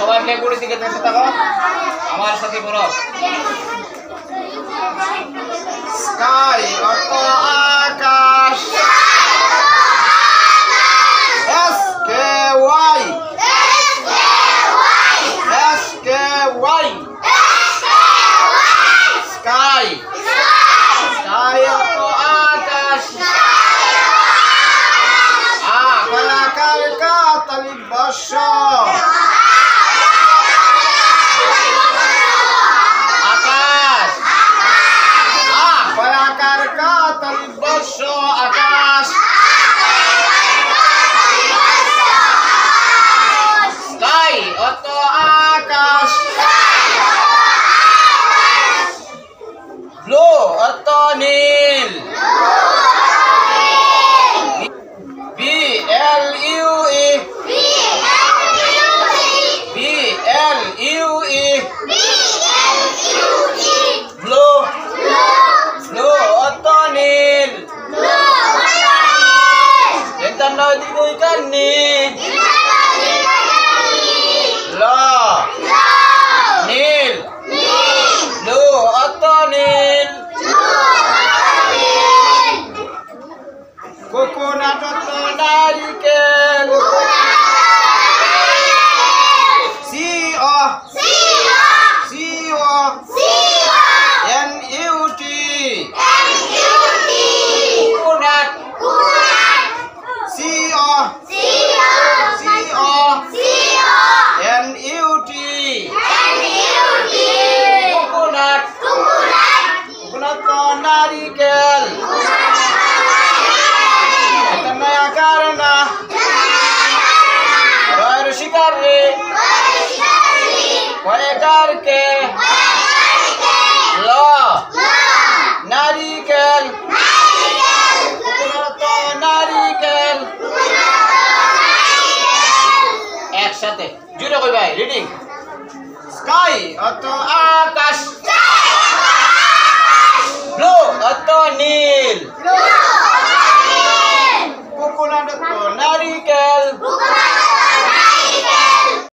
সবাই ব্ল্যাকবোর্ডের দিকে দেখতে থাকো আমার সাথে বলো স্কাই অর্থ আকাশ S K Y sky sky অর্থ আকাশ আকার কা তালিব বর্ষ আকাশ আকার কা তালিব বর্ষ আকাশ স্কাই অর্থ আকাশ ব্লু অর্থ নীল BLUE ব্লু ব্লু অর্থ নীল এটা নয় দুই কান্নি ল নীল ব্লু অর্থ নীল কোকোনাট অর্থ নারিকেল NUT coconut NUT coconut coconut নারিকেল এটা নয়া কারণা রয়ের শিকার রে কয়েকার কে ল নারিকেল কোকোনাট নারিকেল একসাথে জুড়ে কই ভাই রিডিং স্কাই অর্থ আকাশ ব্লু অর্থ নীল